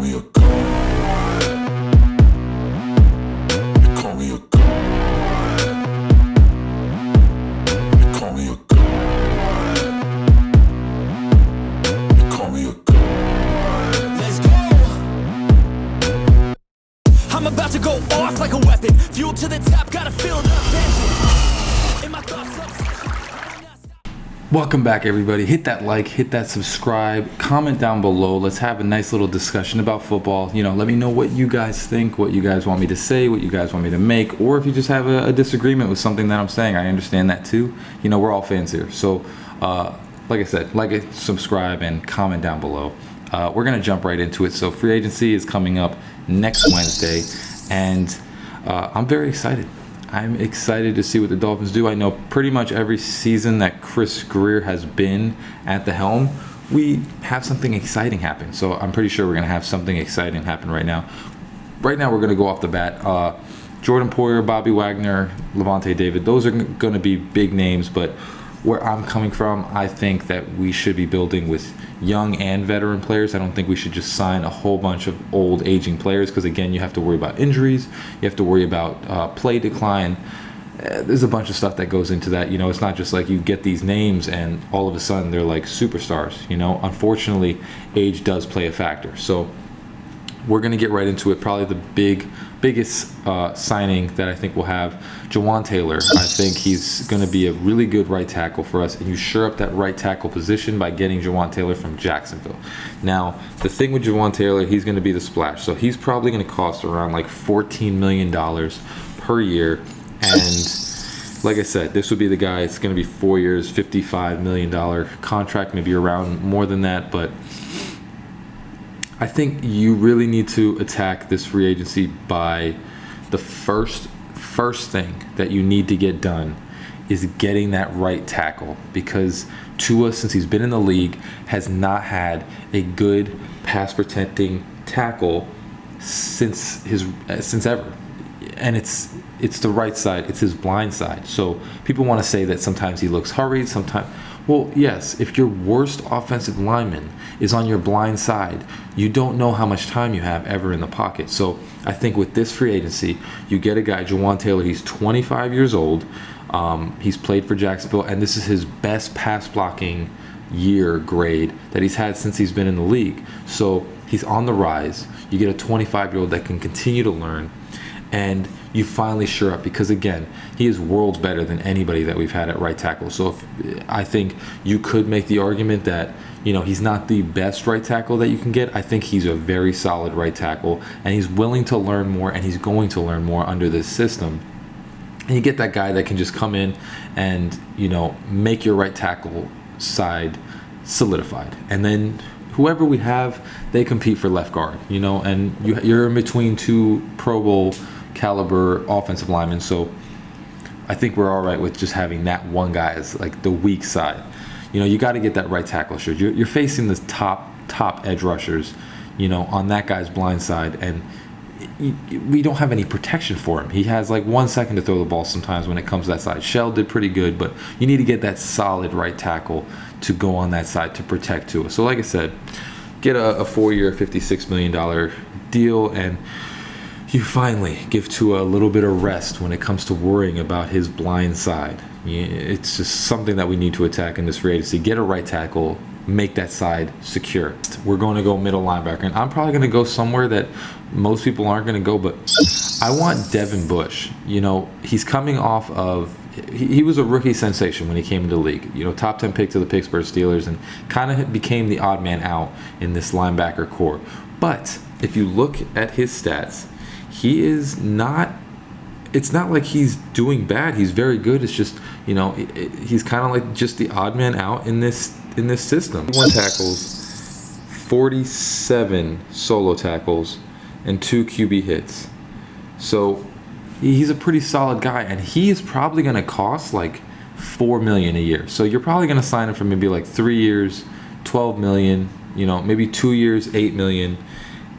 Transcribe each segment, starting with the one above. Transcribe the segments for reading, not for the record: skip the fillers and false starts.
call me a god. They call me a god. They call me a god. They call me a god. Let's go. I'm about to go off like a weapon. Fuel to the top, gotta feel the vengeance. In my thoughts. Welcome back, everybody. Hit that like, hit that subscribe, comment down below. Let's have a nice little discussion about football. You know, let me know what you guys think, what you guys want me to say, what you guys want me to make, or if you just have a disagreement with something that I'm saying. I understand that too. You know, we're all fans here. So, like I said, like it, subscribe, and comment down below. We're going to jump right into it. So free agency is coming up next Wednesday, and I'm very excited. I'm excited to see what the Dolphins do. I know pretty much every season that Chris Greer has been at the helm, we have something exciting happen. So I'm pretty sure we're going to have something exciting happen right now. Right now, we're going to go off the bat. Jordan Poyer, Bobby Wagner, Levante David, those are going to be big names. But where I'm coming from, I think that we should be building with young and veteran players. I don't think we should just sign a whole bunch of old aging players, because again, you have to worry about injuries, you have to worry about play decline. There's a bunch of stuff that goes into that. You know, it's not just like you get these names and all of a sudden they're like superstars. You know, unfortunately, age does play a factor. So we're going to get right into it. Probably the biggest signing that I think we'll have, Jawaan Taylor. I think he's going to be a really good right tackle for us, and you shore up that right tackle position by getting Jawaan Taylor from Jacksonville. Now, the thing with Jawaan Taylor, he's going to be the splash. So he's probably going to cost around like $14 million per year. And like I said, this would be the guy. It's going to be 4 years, $55 million contract, maybe around more than that. But I think you really need to attack this free agency by the first thing that you need to get done is getting that right tackle, because Tua, since he's been in the league, has not had a good pass protecting tackle since ever. And it's the right side, it's his blind side. So people want to say that sometimes he looks hurried, sometimes. Well, yes, if your worst offensive lineman is on your blind side, you don't know how much time you have ever in the pocket. So I think with this free agency, you get a guy, Jawaan Taylor. He's 25 years old. He's played for Jacksonville, and this is his best pass blocking year grade that he's had since he's been in the league. So he's on the rise. You get a 25-year-old that can continue to learn, and you finally shore up, because again, he is worlds better than anybody that we've had at right tackle. So I think you could make the argument that, you know, he's not the best right tackle that you can get. I think he's a very solid right tackle, and he's willing to learn more, and he's going to learn more under this system. And you get that guy that can just come in and, you know, make your right tackle side solidified. And then whoever we have, they compete for left guard, you know, and you're in between two Pro Bowl caliber offensive linemen. So I think we're all right with just having that one guy as like the weak side. You know, you got to get that right tackle. Sure, you're facing the top edge rushers, you know, on that guy's blind side, and we don't have any protection for him. He has like 1 second to throw the ball sometimes when it comes to that side. Shell did pretty good, but you need to get that solid right tackle to go on that side to protect Tua. So like I said, get a 4-year, $56 million deal, and you finally give Tua a little bit of rest when it comes to worrying about his blind side. It's just something that we need to attack in this free agency. Get a right tackle, make that side secure. We're going to go middle linebacker, and I'm probably going to go somewhere that most people aren't going to go, but I want Devin Bush. You know, he's coming off of, he was a rookie sensation when he came into the league. You know, top 10 pick to the Pittsburgh Steelers, and kind of became the odd man out in this linebacker core. But if you look at his stats, he is not, it's not like he's doing bad. He's very good. It's just, you know, he's kind of like just the odd man out in this system. 1 tackles, 47 solo tackles, and 2 QB hits. So he's a pretty solid guy, and he is probably going to cost like $4 million a year. So you're probably going to sign him for maybe like 3 years, $12 million, you know, maybe 2 years, $8 million.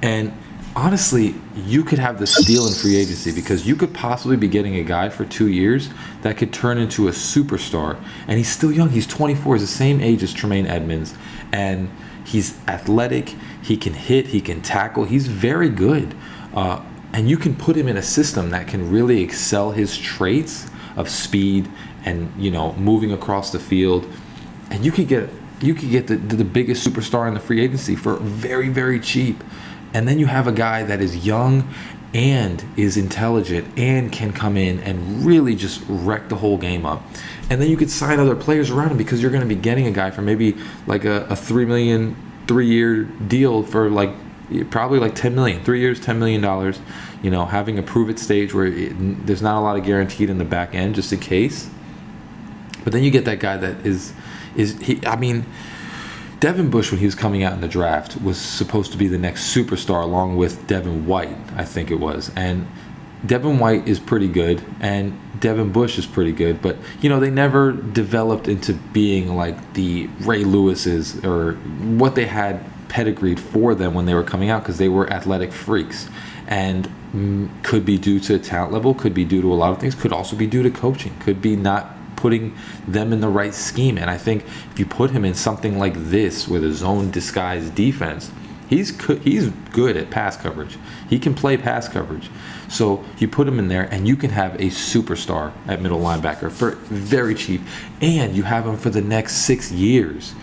And honestly, you could have the steal in free agency because you could possibly be getting a guy for 2 years that could turn into a superstar. And he's still young. He's 24. He's the same age as Tremaine Edmonds. And he's athletic. He can hit. He can tackle. He's very good. And you can put him in a system that can really excel his traits of speed and, moving across the field. And you could get the biggest superstar in the free agency for very, very cheap. And then you have a guy that is young and is intelligent and can come in and really just wreck the whole game up. And then you could sign other players around him because you're going to be getting a guy for maybe like a $3 million 3-year deal for probably like $10 million, 3 years, $10 million, having a prove it stage where there's not a lot of guaranteed in the back end just in case. But then you get that guy that Devin Bush, when he was coming out in the draft, was supposed to be the next superstar along with Devin White, I think it was. And Devin White is pretty good, and Devin Bush is pretty good, but, they never developed into being like the Ray Lewis's or what they had pedigreed for them when they were coming out because they were athletic freaks. And could be due to talent level, could be due to a lot of things, could also be due to coaching, could be not putting them in the right scheme. And I think if you put him in something like this with a zone disguised defense, he's good at pass coverage. He can play pass coverage. So you put him in there and you can have a superstar at middle linebacker for very cheap, and you have him for the next 6 years.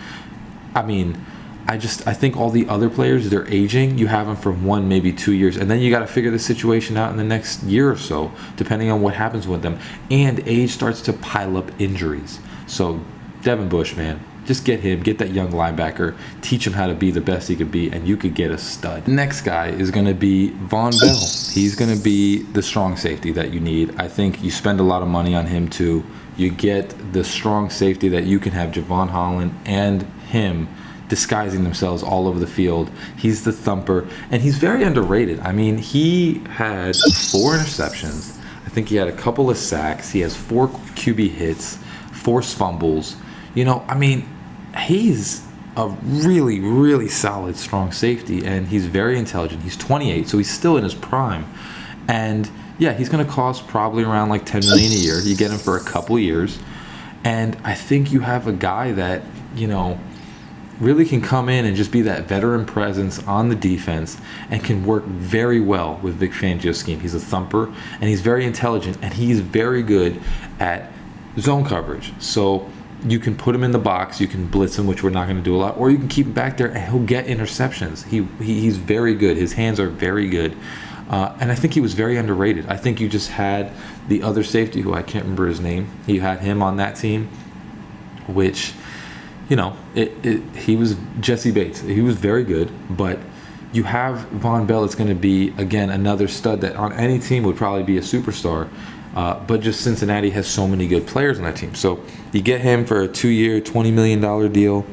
I think all the other players, they're aging. You have them for 1, maybe 2 years. And then you got to figure the situation out in the next year or so, depending on what happens with them. And age starts to pile up injuries. So Devin Bush, man, just get him, get that young linebacker, teach him how to be the best he could be, and you could get a stud. Next guy is going to be Von Bell. He's going to be the strong safety that you need. I think you spend a lot of money on him too. You get the strong safety that you can have Javon Holland and him disguising themselves all over the field. He's the thumper, and he's very underrated. He had 4 interceptions. I think he had a couple of sacks. He has 4 QB hits, forced fumbles. He's a really, really solid strong safety, and he's very intelligent. He's 28, so he's still in his prime. And yeah, he's going to cost probably around like $10 million a year. You get him for a couple years, and I think you have a guy that, really can come in and just be that veteran presence on the defense and can work very well with Vic Fangio's scheme. He's a thumper, and he's very intelligent, and he's very good at zone coverage. So you can put him in the box, you can blitz him, which we're not going to do a lot, or you can keep him back there and he'll get interceptions. He's very good. His hands are very good. And I think he was very underrated. I think you just had the other safety, who I can't remember his name. You had him on that team, which... he was Jesse Bates. He was very good, but you have Von Bell. It's going to be, again, another stud that on any team would probably be a superstar. But just Cincinnati has so many good players on that team. So you get him for a 2-year, $20 million deal.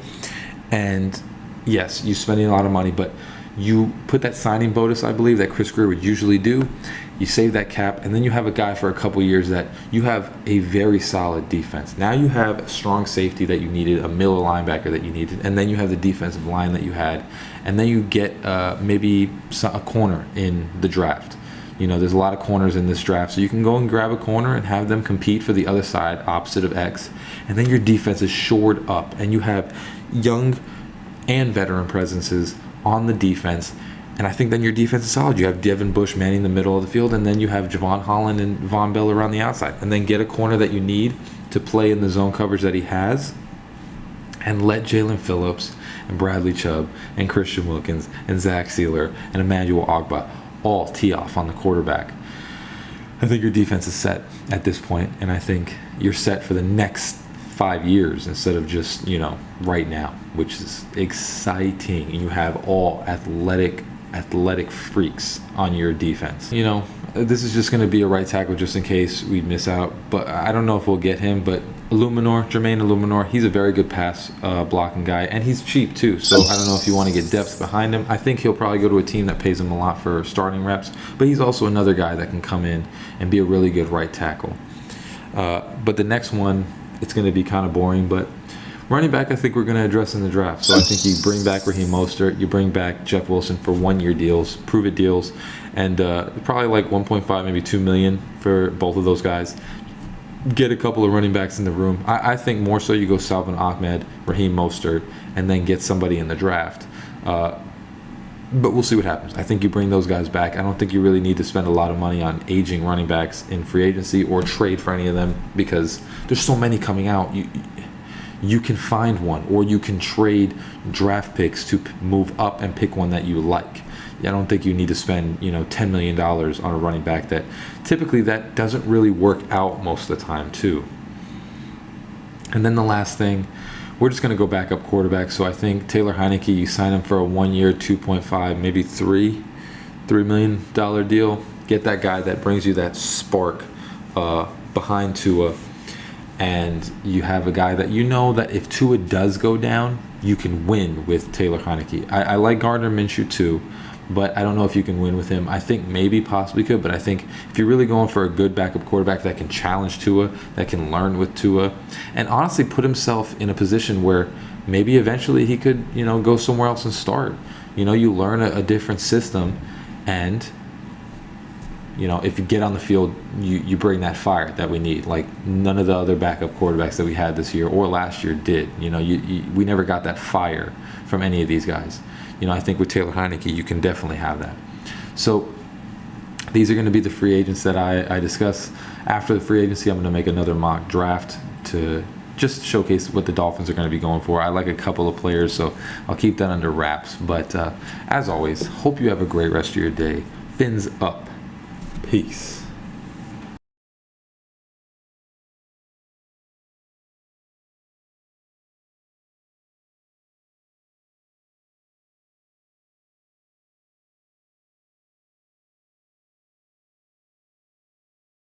And yes, you're spending a lot of money, but you put that signing bonus, I believe, that Chris Greer would usually do. You save that cap, and then you have a guy for a couple years that you have a very solid defense. Now you have a strong safety that you needed, a middle linebacker that you needed, and then you have the defensive line that you had, and then you get maybe a corner in the draft. There's a lot of corners in this draft, so you can go and grab a corner and have them compete for the other side, opposite of X, and then your defense is shored up, and you have young and veteran presences on the defense. And I think then your defense is solid. You have Devin Bush manning the middle of the field, and then you have Javon Holland and Von Bell around the outside. And then get a corner that you need to play in the zone coverage that he has, and let Jalen Phillips and Bradley Chubb and Christian Wilkins and Zach Sealer and Emmanuel Ogbah all tee off on the quarterback. I think your defense is set at this point, and I think you're set for the next 5 years instead of just, right now, which is exciting. And you have all athletic freaks on your defense. This is just going to be a right tackle just in case we miss out, but I don't know if we'll get him. But Jermaine Illuminor, he's a very good pass blocking guy, and he's cheap too, so I don't know if you want to get depth behind him. I think he'll probably go to a team that pays him a lot for starting reps, but he's also another guy that can come in and be a really good right tackle. But the next one, it's going to be kind of boring, but Running back, I think we're going to address in the draft. So I think you bring back Raheem Mostert, you bring back Jeff Wilson for 1-year deals, prove it deals, and probably like 1.5, maybe 2 million for both of those guys. Get a couple of running backs in the room. I think more so you go Salvin Ahmed, Raheem Mostert, and then get somebody in the draft. But we'll see what happens. I think you bring those guys back. I don't think you really need to spend a lot of money on aging running backs in free agency or trade for any of them because there's so many coming out. You can find one, or you can trade draft picks to move up and pick one that you like. I don't think you need to spend, $10 million on a running back that typically that doesn't really work out most of the time too. And then the last thing, we're just going to go back up quarterback. So I think Taylor Heineke, you sign him for a 1-year, 2.5, maybe $3 million deal. Get that guy that brings you that spark behind Tua. And you have a guy that that if Tua does go down, you can win with Taylor Heineke. I like Gardner Minshew too, but I don't know if you can win with him. I think maybe possibly could, but I think if you're really going for a good backup quarterback that can challenge Tua, that can learn with Tua, and honestly put himself in a position where maybe eventually he could, go somewhere else and start. You learn a different system, and if you get on the field, you bring that fire that we need. Like none of the other backup quarterbacks that we had this year or last year did. We never got that fire from any of these guys. I think with Taylor Heineke, you can definitely have that. So these are going to be the free agents that I discuss. After the free agency, I'm going to make another mock draft to just showcase what the Dolphins are going to be going for. I like a couple of players, so I'll keep that under wraps. But as always, hope you have a great rest of your day. Finz up. Peace.